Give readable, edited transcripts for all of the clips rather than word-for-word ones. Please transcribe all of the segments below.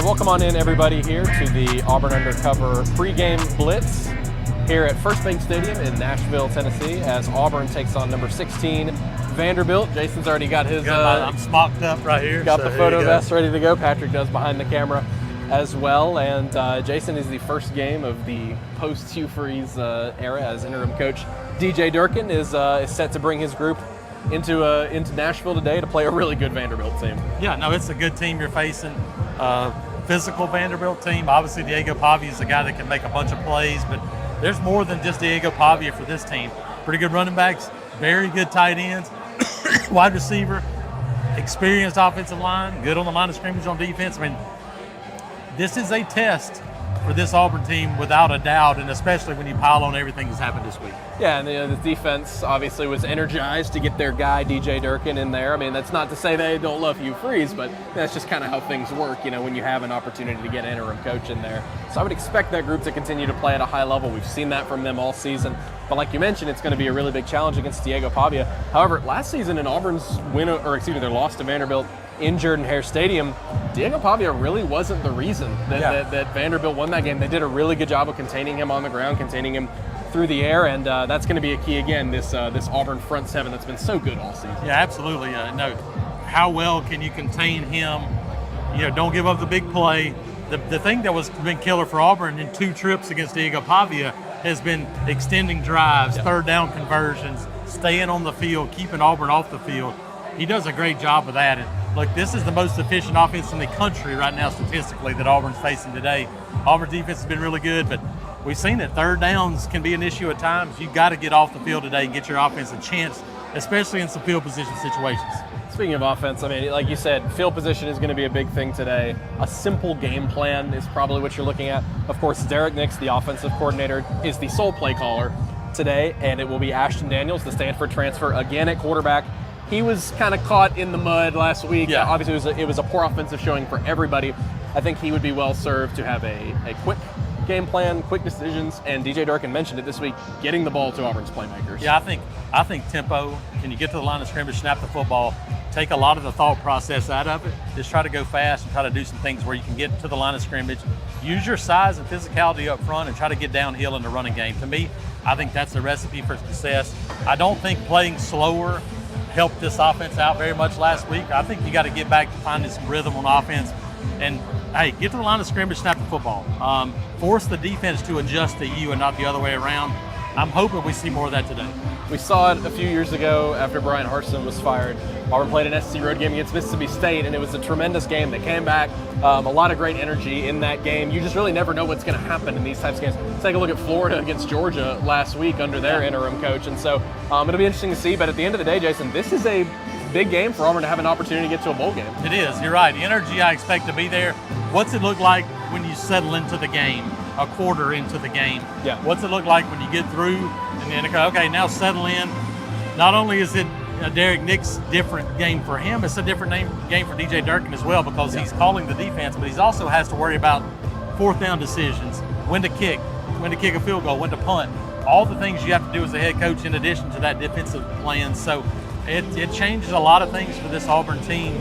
And welcome on in, everybody, here to the Auburn Undercover pregame Blitz here at FirstBank Stadium in Nashville, Tennessee, as Auburn takes on number 16, Vanderbilt. Jason's already got his... I'm smocked up right here. Got the photo vest ready to go. Patrick does behind the camera as well. And Jason is the first game of the post-Hugh Freeze era as interim coach. DJ Durkin is set to bring his group into Nashville today to play a really good Vanderbilt team. Yeah, no, it's a good team you're facing. Physical Vanderbilt team. Obviously, Diego Pavia is a guy that can make a bunch of plays, but there's more than just Diego Pavia for this team. Pretty good running backs, very good tight ends, wide receiver, experienced offensive line, good on the line of scrimmage on defense. I mean, this is a test for this Auburn team without a doubt, and especially when you pile on everything that's happened this week. Yeah, and the defense obviously was energized to get their guy DJ Durkin in there. I mean, that's not to say they don't love Hugh Freeze, but that's just kind of how things work, you know, when you have an opportunity to get an interim coach in there. So I would expect that group to continue to play at a high level. We've seen that from them all season. But like you mentioned, it's going to be a really big challenge against Diego Pavia. However, last season in Auburn's their loss to Vanderbilt in Jordan-Hare Stadium, Diego Pavia really wasn't the reason that Vanderbilt won that game. They did a really good job of containing him on the ground, containing him through the air, and that's going to be a key again, this Auburn front seven that's been so good all season. Yeah, absolutely. No, how well can you contain him? You know, don't give up the big play. The thing that was been killer for Auburn in 2 trips against Diego Pavia has been extending drives, third down conversions, staying on the field, keeping Auburn off the field. He does a great job of that. And look, this is the most efficient offense in the country right now statistically that Auburn's facing today. Auburn's defense has been really good, but we've seen that third downs can be an issue at times. You've got to get off the field today and get your offense a chance, especially in some field position situations. Speaking of offense, I mean, like you said, field position is going to be a big thing today. A simple game plan is probably what you're looking at. Of course, Derek Nix, the offensive coordinator, is the sole play caller today, and it will be Ashton Daniels, the Stanford transfer, again at quarterback. He was kind of caught in the mud last week. Yeah. Obviously, it was a poor offensive showing for everybody. I think he would be well served to have a quick game plan, quick decisions, and DJ Durkin mentioned it this week, getting the ball to Auburn's playmakers. Yeah, I think tempo, can you get to the line of scrimmage, snap the football, take a lot of the thought process out of it, just try to go fast and try to do some things where you can get to the line of scrimmage, use your size and physicality up front and try to get downhill in the running game. To me, I think that's the recipe for success. I don't think playing slower helped this offense out very much last week. I think you got to get back to finding some rhythm on offense and, hey, get to the line of scrimmage, snap the football. Force the defense to adjust to you and not the other way around. I'm hoping we see more of that today. We saw it a few years ago after Brian Harsin was fired. Auburn played an SEC road game against Mississippi State, and it was a tremendous game. They came back, a lot of great energy in that game. You just really never know what's going to happen in these types of games. Take a look at Florida against Georgia last week under their interim coach, and so it'll be interesting to see. But at the end of the day, Jason, this is a big game for Auburn to have an opportunity to get to a bowl game. It is. You're right. The energy I expect to be there. What's it look like when you settle into the game, a quarter into the game? Yeah. What's it look like when you get through and then, okay, now settle in. Not only is it a Derek Nix different game for him, it's a different game for DJ Durkin as well, because he's calling the defense, but he also has to worry about fourth down decisions, when to kick a field goal, when to punt, all the things you have to do as a head coach in addition to that defensive plan. So it changes a lot of things for this Auburn team.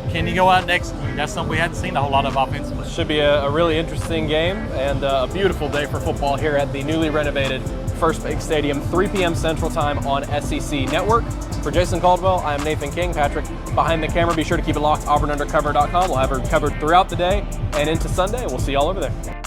Can you go out next? That's something we hadn't seen a whole lot of offensively. Should be a really interesting game and a beautiful day for football here at the newly renovated FirstBank Stadium, 3 p.m. Central Time on SEC Network. For Jason Caldwell, I am Nathan King. Patrick behind the camera. Be sure to keep it locked, auburnundercover.com. We'll have her covered throughout the day and into Sunday. We'll see you all over there.